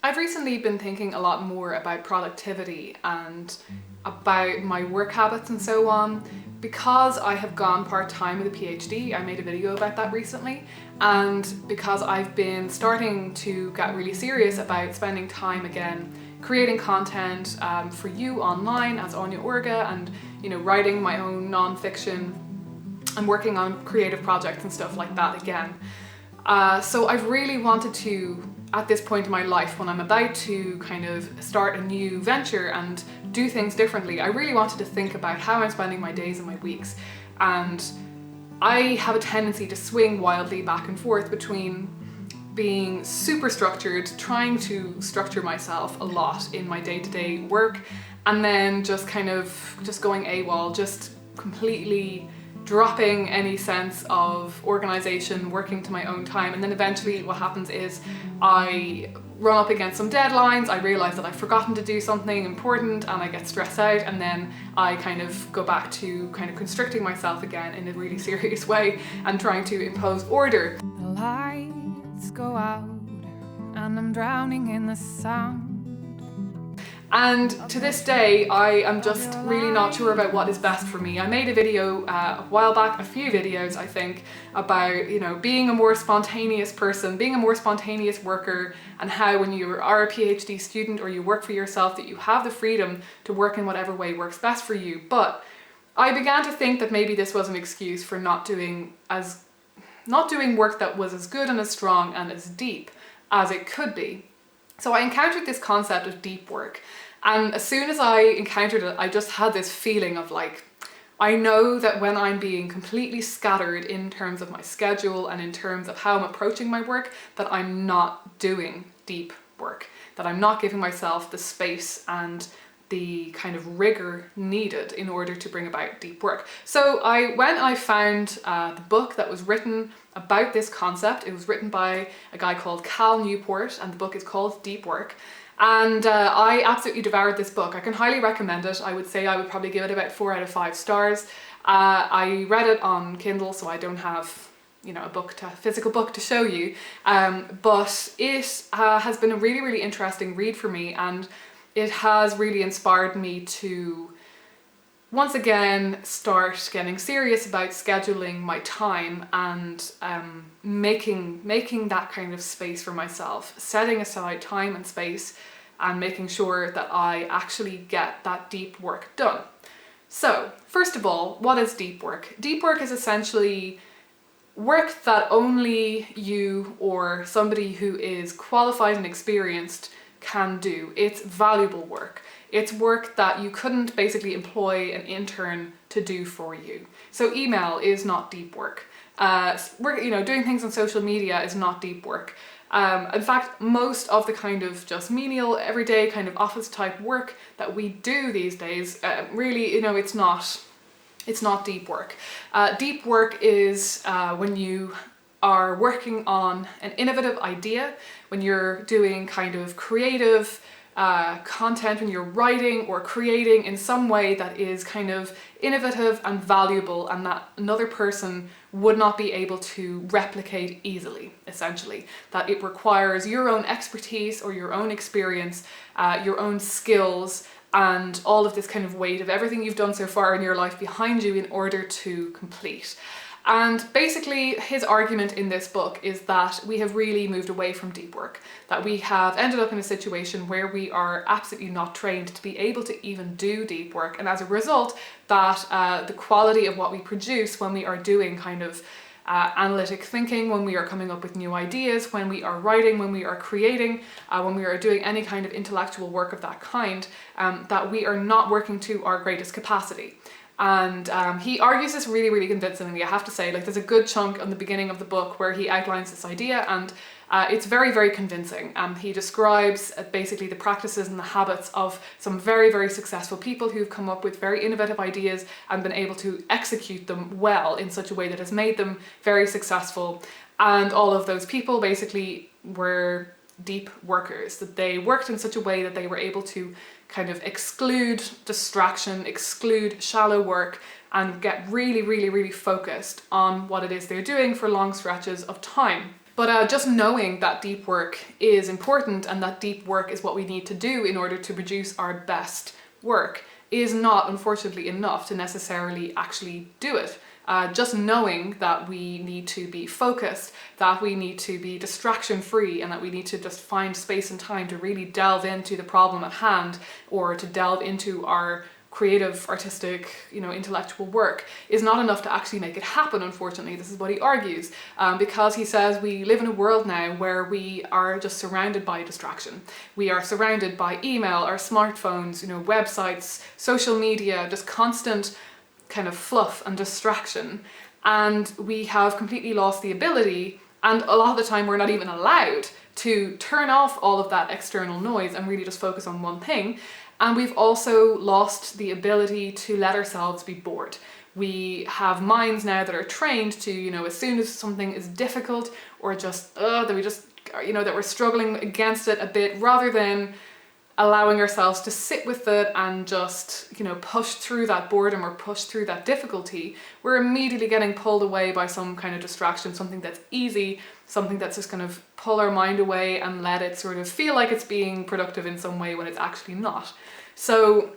I've recently been thinking a lot more about productivity and about my work habits and so on. Because I have gone part-time with a PhD, I made a video about that recently, and because I've been starting to get really serious about spending time again creating content for you online as Anya Orga, and writing my own non-fiction and working on creative projects and stuff like that again. So I've really wanted to, at this point in my life when I'm about to kind of start a new venture and do things differently, I really wanted to think about how I'm spending my days and my weeks. And I have a tendency to swing wildly back and forth between being super structured, trying to structure myself a lot in my day-to-day work, and then just going AWOL, just completely dropping any sense of organization, working to my own time. And then eventually what happens is I run up against some deadlines, I realize that I've forgotten to do something important, and I get stressed out, and then I kind of go back to kind of constricting myself again in a really serious way and trying to impose order. The lights go out and I'm drowning in the sound. And to this day, I am just really not sure about what is best for me. I made a video a while back, a few videos I think, about being a more spontaneous person, being a more spontaneous worker, and how when you are a PhD student or you work for yourself that you have the freedom to work in whatever way works best for you. But I began to think that maybe this was an excuse for not doing work that was as good and as strong and as deep as it could be. So I encountered this concept of deep work, and as soon as I encountered it, I just had this feeling of like, I know that when I'm being completely scattered in terms of my schedule and in terms of how I'm approaching my work, that I'm not doing deep work, that I'm not giving myself the space and the kind of rigor needed in order to bring about deep work. So when I found the book that was written about this concept, it was written by a guy called Cal Newport, and the book is called Deep Work. And I absolutely devoured this book. I can highly recommend it. I would say I would probably give it about 4 out of 5 stars. I read it on Kindle, so I don't have a physical book to show you. But it has been a really, really interesting read for me, and it has really inspired me to once again start getting serious about scheduling my time and making that kind of space for myself, setting aside time and space and making sure that I actually get that deep work done. So first of all, what is deep work? Deep work is essentially work that only you or somebody who is qualified and experienced can do. It's valuable work. It's work that you couldn't basically employ an intern to do for you. So email is not deep work. Doing things on social media is not deep work. In fact, most of the kind of just menial, everyday kind of office type work that we do these days, really, it's not deep work. Deep work is when you are working on an innovative idea, when you're doing kind of creative content, when you're writing or creating in some way that is kind of innovative and valuable and that another person would not be able to replicate easily, essentially. That it requires your own expertise or your own experience, your own skills, and all of this kind of weight of everything you've done so far in your life behind you in order to complete. And basically his argument in this book is that we have really moved away from deep work, that we have ended up in a situation where we are absolutely not trained to be able to even do deep work, and as a result that the quality of what we produce when we are doing kind of analytic thinking, when we are coming up with new ideas, when we are writing, when we are creating, when we are doing any kind of intellectual work of that kind, that we are not working to our greatest capacity. And he argues this really, really convincingly, I have to say. Like, there's a good chunk on the beginning of the book where he outlines this idea, and it's very, very convincing. He describes basically the practices and the habits of some very, very successful people who've come up with very innovative ideas and been able to execute them well in such a way that has made them very successful. And all of those people basically were deep workers, that they worked in such a way that they were able to kind of exclude distraction, exclude shallow work, and get really, really, really focused on what it is they're doing for long stretches of time. But just knowing that deep work is important and that deep work is what we need to do in order to produce our best work is not, unfortunately, enough to necessarily actually do it. Just knowing that we need to be focused, that we need to be distraction free, and that we need to just find space and time to really delve into the problem at hand, or to delve into our creative, artistic, intellectual work is not enough to actually make it happen, unfortunately. This is what he argues, because he says we live in a world now where we are just surrounded by distraction. We are surrounded by email, our smartphones, websites, social media, just constant kind of fluff and distraction. And we have completely lost the ability, and a lot of the time we're not even allowed to turn off all of that external noise and really just focus on one thing. And we've also lost the ability to let ourselves be bored. We have minds now that are trained to, as soon as something is difficult or just, that we just, that we're struggling against it a bit, rather than allowing ourselves to sit with it and just, push through that boredom or push through that difficulty, we're immediately getting pulled away by some kind of distraction, something that's easy, something that's just going to pull our mind away and let it sort of feel like it's being productive in some way when it's actually not. So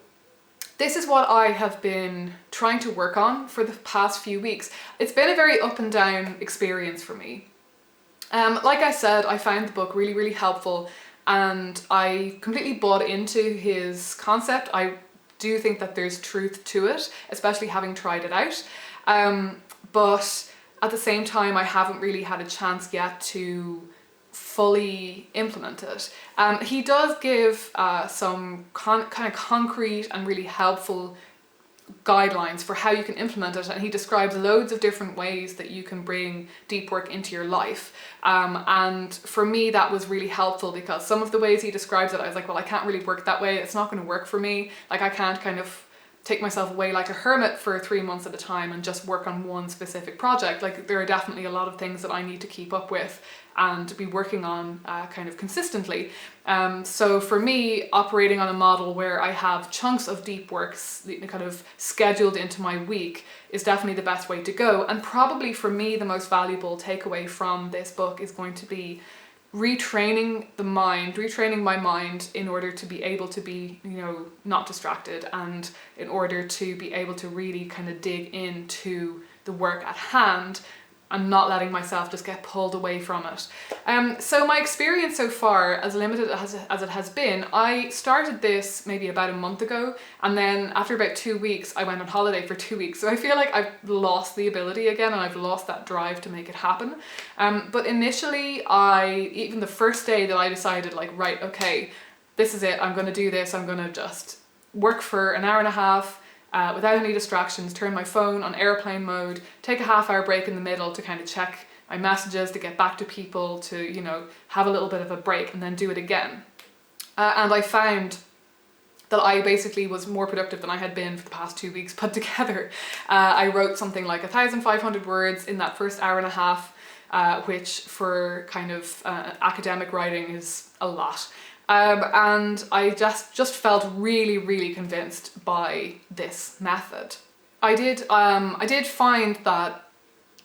this is what I have been trying to work on for the past few weeks. It's been a very up and down experience for me. Like I said, I found the book really, really helpful, and I completely bought into his concept. I do think that there's truth to it, especially having tried it out. But at the same time, I haven't really had a chance yet to fully implement it. He does give some kind of concrete and really helpful guidelines for how you can implement it, and he describes loads of different ways that you can bring deep work into your life. And for me, that was really helpful, because some of the ways he describes it, I was like, well, I can't really work that way. It's not going to work for me. Like, I can't kind of take myself away like a hermit for 3 months at a time and just work on one specific project. Like, there are definitely a lot of things that I need to keep up with and be working on kind of consistently. So for me, operating on a model where I have chunks of deep works kind of scheduled into my week is definitely the best way to go. And probably for me, the most valuable takeaway from this book is going to be retraining my mind in order to be able to be, not distracted, and in order to be able to really kind of dig into the work at hand and not letting myself just get pulled away from it. So my experience so far, as limited as it has been, I started this maybe about a month ago, and then after about 2 weeks, I went on holiday for 2 weeks. So I feel like I've lost the ability again, and I've lost that drive to make it happen. But initially, even the first day that I decided, like, right, okay, this is it, I'm gonna do this, I'm gonna just work for an hour and a half, without any distractions, turn my phone on airplane mode, take a half-hour break in the middle to kind of check my messages, to get back to people, to, have a little bit of a break, and then do it again. And I found that I basically was more productive than I had been for the past 2 weeks put together. I wrote something like 1,500 words in that first hour and a half, which for kind of academic writing is a lot. And I just felt really, really convinced by this method. I did find that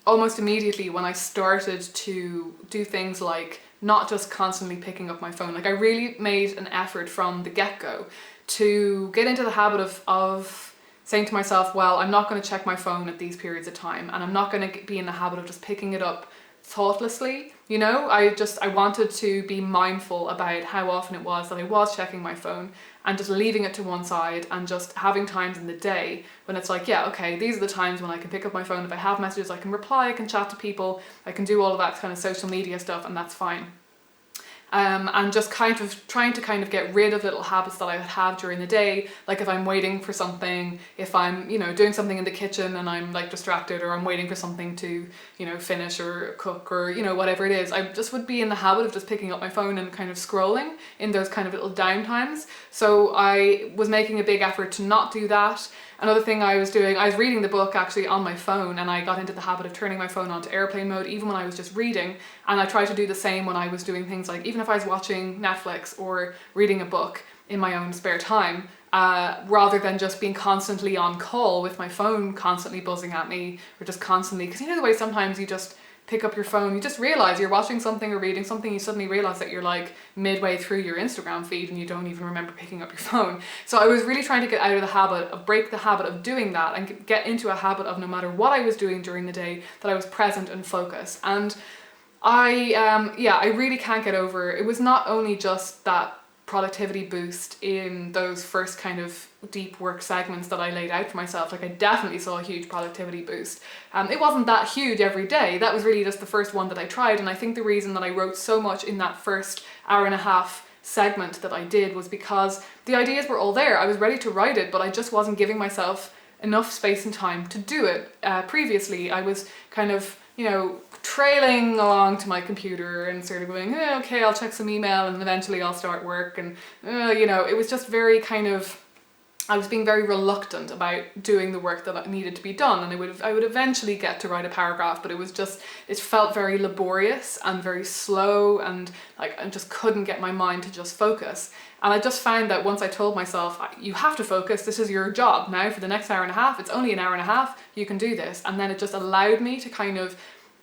almost immediately when I started to do things like not just constantly picking up my phone, like I really made an effort from the get-go to get into the habit of saying to myself, well, I'm not going to check my phone at these periods of time, and I'm not going to be in the habit of just picking it up thoughtlessly. I wanted to be mindful about how often it was that I was checking my phone and just leaving it to one side, and just having times in the day when it's like, yeah, okay, these are the times when I can pick up my phone. If I have messages, I can reply, I can chat to people, I can do all of that kind of social media stuff, and that's fine. And just kind of trying to kind of get rid of little habits that I would have during the day, like if I'm waiting for something, if I'm, doing something in the kitchen and I'm like distracted, or I'm waiting for something to, finish or cook, or, whatever it is, I just would be in the habit of just picking up my phone and kind of scrolling in those kind of little downtimes. So I was making a big effort to not do that. Another thing I was doing, I was reading the book actually on my phone, and I got into the habit of turning my phone onto airplane mode even when I was just reading, and I tried to do the same when I was doing things like, even if I was watching Netflix or reading a book in my own spare time, rather than just being constantly on call with my phone constantly buzzing at me, or just constantly, because the way sometimes you just pick up your phone, you just realize you're watching something or reading something, you suddenly realize that you're like midway through your Instagram feed and you don't even remember picking up your phone. So I was really trying to get out of the habit of, break the habit of doing that and get into a habit of, no matter what I was doing during the day, that I was present and focused. And I really can't get over, it was not only just that productivity boost in those first kind of deep work segments that I laid out for myself. Like I definitely saw a huge productivity boost. It wasn't that huge every day. That was really just the first one that I tried. And I think the reason that I wrote so much in that first hour and a half segment that I did was because the ideas were all there. I was ready to write it, but I just wasn't giving myself enough space and time to do it. Previously, I was kind of, trailing along to my computer and sort of going, okay, I'll check some email and eventually I'll start work. And, it was just very kind of, I was being very reluctant about doing the work that needed to be done. And I would eventually get to write a paragraph, but it felt very laborious and very slow, and like I just couldn't get my mind to just focus. And I just found that once I told myself, you have to focus, this is your job now for the next hour and a half, it's only an hour and a half, you can do this. And then it just allowed me to kind of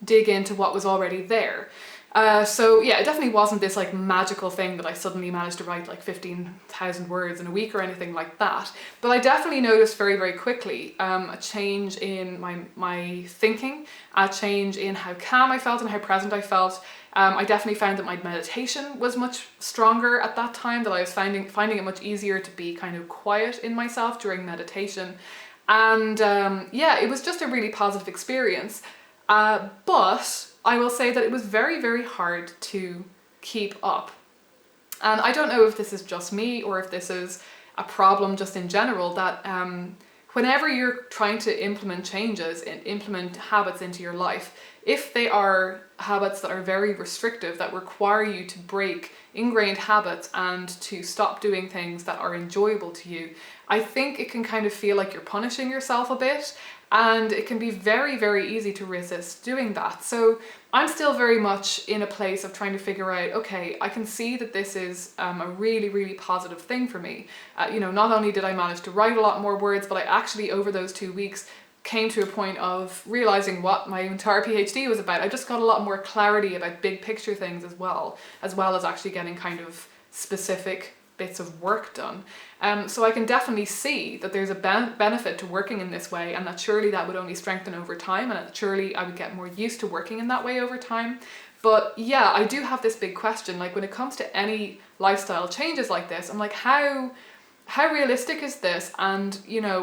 dig into what was already there. It definitely wasn't this like magical thing that I suddenly managed to write like 15,000 words in a week or anything like that. But I definitely noticed very, very quickly a change in my thinking, a change in how calm I felt and how present I felt. I definitely found that my meditation was much stronger at that time, that I was finding it much easier to be kind of quiet in myself during meditation. And it was just a really positive experience. But I will say that it was very, very hard to keep up. And I don't know if this is just me or if this is a problem just in general, that whenever you're trying to implement changes and implement habits into your life, if they are habits that are very restrictive, that require you to break ingrained habits and to stop doing things that are enjoyable to you, I think it can kind of feel like you're punishing yourself a bit. And it can be very, very easy to resist doing that. So I'm still very much in a place of trying to figure out, okay, I can see that this is a really, really positive thing for me. Not only did I manage to write a lot more words, but I actually, over those 2 weeks, came to a point of realizing what my entire PhD was about. I just got a lot more clarity about big picture things as well as actually getting kind of specific bits of work done. So I can definitely see that there's a benefit to working in this way, and that surely that would only strengthen over time, and that surely I would get more used to working in that way over time. But yeah, I do have this big question, like when it comes to any lifestyle changes like this, I'm like, how realistic is this? And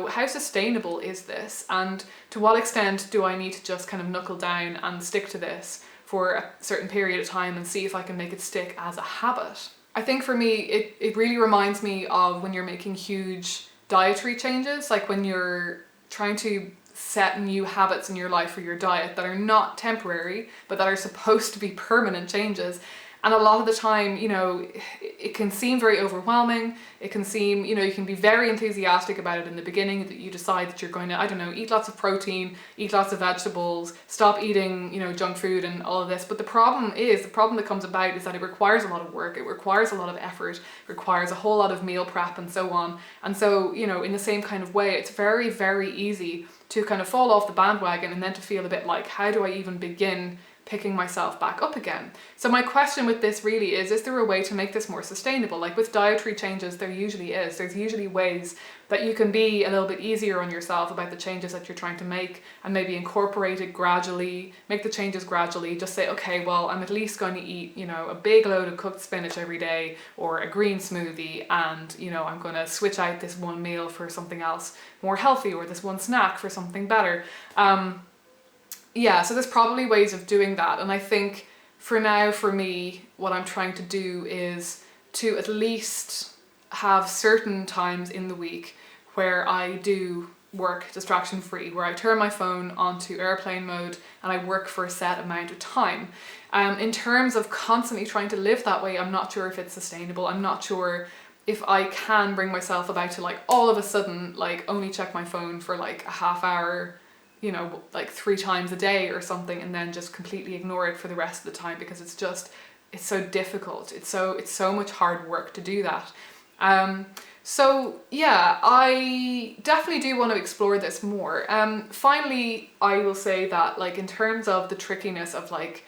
how sustainable is this? And to what extent do I need to just kind of knuckle down and stick to this for a certain period of time and see if I can make it stick as a habit? I think for me, it really reminds me of when you're making huge dietary changes, like when you're trying to set new habits in your life for your diet that are not temporary, but that are supposed to be permanent changes. And a lot of the time, it can seem very overwhelming. It can seem, you can be very enthusiastic about it in the beginning, that you decide that you're going to, eat lots of protein, eat lots of vegetables, stop eating, junk food and all of this. But the problem that comes about is that it requires a lot of work. It requires a lot of effort, requires a whole lot of meal prep and so on. And so, in the same kind of way, it's very, very easy to kind of fall off the bandwagon and then to feel a bit like, how do I even begin picking myself back up again? So my question with this really is there a way to make this more sustainable? Like with dietary changes, there usually is. There's usually ways that you can be a little bit easier on yourself about the changes that you're trying to make, and maybe incorporate it gradually, make the changes gradually. Just say, okay, well, I'm at least going to eat, a big load of cooked spinach every day, or a green smoothie, and, I'm going to switch out this one meal for something else more healthy, or this one snack for something better. So there's probably ways of doing that. And I think for now, for me, what I'm trying to do is to at least have certain times in the week where I do work distraction free, where I turn my phone onto airplane mode and I work for a set amount of time. In terms of constantly trying to live that way, I'm not sure if it's sustainable. I'm not sure if I can bring myself about to like all of a sudden like only check my phone for like a half hour, like 3 times a day or something, and then just completely ignore it for the rest of the time, because it's so difficult. It's so much hard work to do that. So yeah, I definitely do want to explore this more. Finally, I will say that like in terms of the trickiness of like,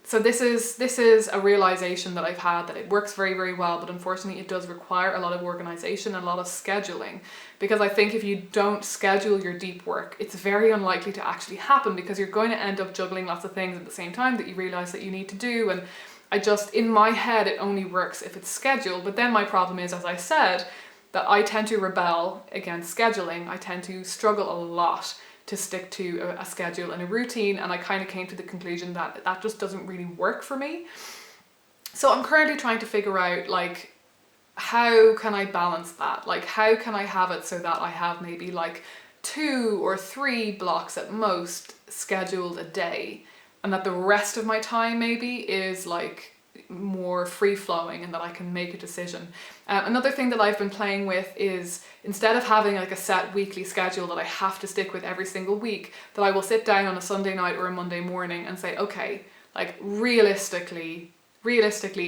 so this is a realization that I've had, that it works very, very well, but unfortunately it does require a lot of organization and a lot of scheduling, because I think if you don't schedule your deep work, it's very unlikely to actually happen, because you're going to end up juggling lots of things at the same time that you realize that you need to do. And I just, in my head, it only works if it's scheduled. But then my problem is, as I said, that I tend to rebel against scheduling. I tend to struggle a lot to stick to a schedule and a routine, and I kind of came to the conclusion that that just doesn't really work for me. So I'm currently trying to figure out like, how can I balance that? Like, how can I have it so that I have maybe like 2 or 3 blocks at most scheduled a day, and that the rest of my time maybe is like more free flowing, and that I can make a decision. Another thing that I've been playing with is, instead of having like a set weekly schedule that I have to stick with every single week, that I will sit down on a Sunday night or a Monday morning and say, okay, like realistically,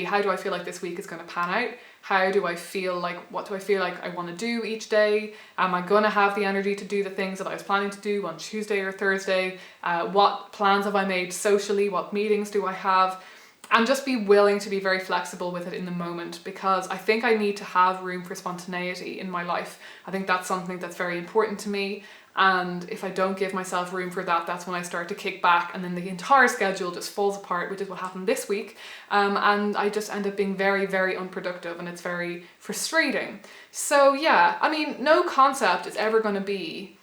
how do I feel like this week is going to pan out? How do I feel like, what do I feel like I want to do each day? Am I going to have the energy to do the things that I was planning to do on Tuesday or Thursday? What plans have I made socially? What meetings do I have? And just be willing to be very flexible with it in the moment, because I think I need to have room for spontaneity in my life. I think that's something that's very important to me. And if I don't give myself room for that, that's when I start to kick back, and then the entire schedule just falls apart, which is what happened this week. And I just end up being very, very unproductive, and it's very frustrating. So yeah, I mean, no concept is ever going to be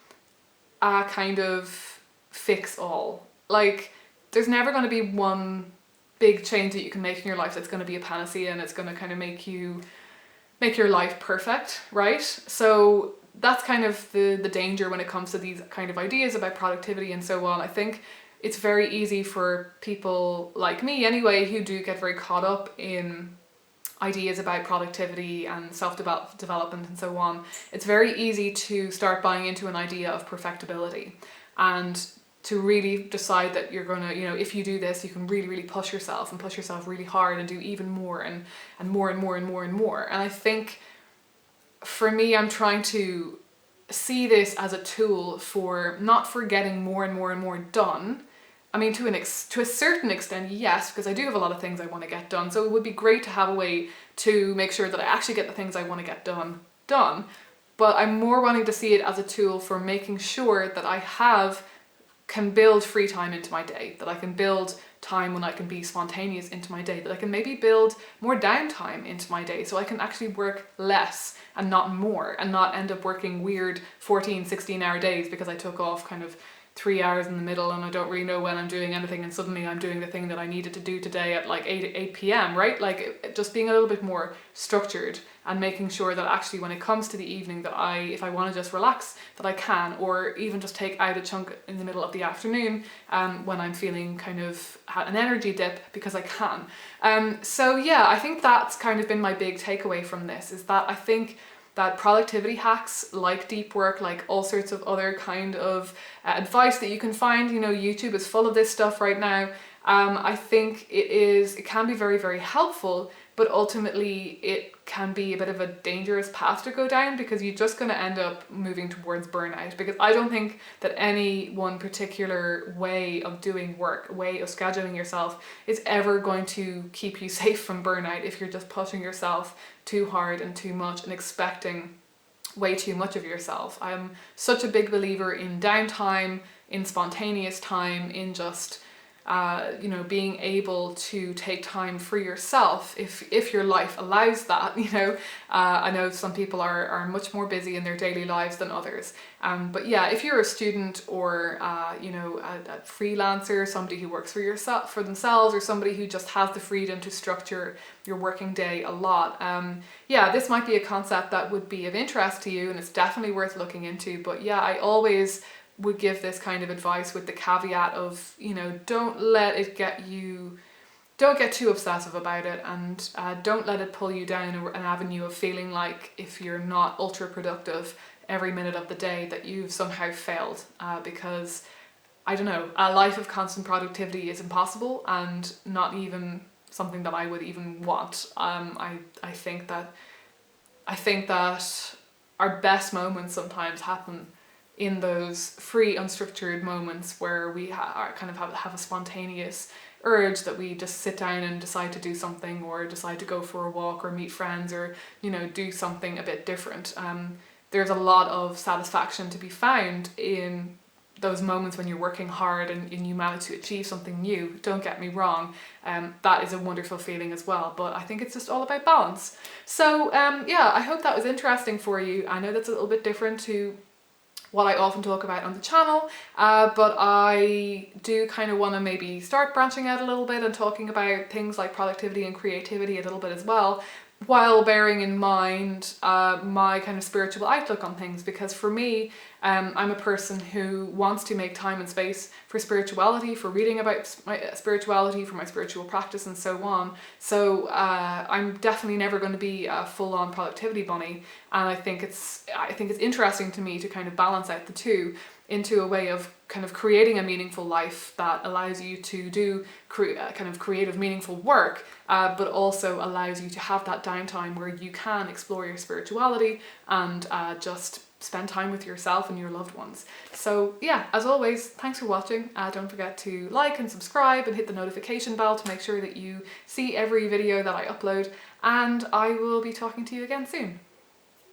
a kind of fix all. Like, there's never going to be one big change that you can make in your life that's going to be a panacea and it's going to kind of make your life perfect, right? So that's kind of the danger when it comes to these kind of ideas about productivity and so on. I think it's very easy for people like me anyway, who do get very caught up in ideas about productivity and self-development and so on. It's very easy to start buying into an idea of perfectibility, and to really decide that you're gonna, you know, if you do this, you can really, really push yourself really hard and do even more and more and more and more and more. And I think for me, I'm trying to see this as a tool for not for getting more and more and more done. I mean, to a certain extent, yes, because I do have a lot of things I want to get done. So it would be great to have a way to make sure that I actually get the things I want to get done. But I'm more wanting to see it as a tool for making sure that I can build free time into my day, that I can build time when I can be spontaneous into my day, that I can maybe build more downtime into my day, so I can actually work less and not more, and not end up working weird 14, 16-hour days because I took off kind of 3 hours in the middle and I don't really know when I'm doing anything, and suddenly I'm doing the thing that I needed to do today at like 8 p.m, right? Like, just being a little bit more structured and making sure that actually when it comes to the evening, that if I want to just relax, that I can, or even just take out a chunk in the middle of the afternoon when I'm feeling kind of an energy dip, because I can. So yeah, I think that's kind of been my big takeaway from this, is that I think that productivity hacks like deep work, like all sorts of other kind of advice that you can find, you know, YouTube is full of this stuff right now. I think it can be very, very helpful, but ultimately it can be a bit of a dangerous path to go down, because you're just going to end up moving towards burnout. Because I don't think that any one particular way of doing work, way of scheduling yourself, is ever going to keep you safe from burnout if you're just pushing yourself too hard and too much and expecting way too much of yourself. I'm such a big believer in downtime, in spontaneous time, in just being able to take time for yourself if your life allows that. I know some people are much more busy in their daily lives than others, but yeah, if you're a student or a freelancer, somebody who works for themselves, or somebody who just has the freedom to structure your working day a lot, this might be a concept that would be of interest to you, and it's definitely worth looking into. But yeah, I always would give this kind of advice with the caveat of, don't get too obsessive about it, and don't let it pull you down an avenue of feeling like if you're not ultra productive every minute of the day that you've somehow failed, because I don't know, a life of constant productivity is impossible and not even something that I would even want. I think that I think that our best moments sometimes happen in those free, unstructured moments where we kind of have a spontaneous urge that we just sit down and decide to do something, or decide to go for a walk, or meet friends, or, you know, do something a bit different. There's a lot of satisfaction to be found in those moments when you're working hard and you manage to achieve something new. Don't get me wrong, that is a wonderful feeling as well, but I think it's just all about balance. So yeah, I hope that was interesting for you. I know that's a little bit different to what I often talk about on the channel, but I do kind of want to maybe start branching out a little bit and talking about things like productivity and creativity a little bit as well, while bearing in mind my kind of spiritual outlook on things, because for me, I'm a person who wants to make time and space for spirituality, for reading about my spirituality, for my spiritual practice and so on. So I'm definitely never going to be a full-on productivity bunny, and I think it's interesting to me to kind of balance out the two into a way of kind of creating a meaningful life that allows you to do kind of creative, meaningful work, but also allows you to have that downtime where you can explore your spirituality and just spend time with yourself and your loved ones. So yeah, as always, thanks for watching. Don't forget to like and subscribe and hit the notification bell to make sure that you see every video that I upload, and I will be talking to you again soon.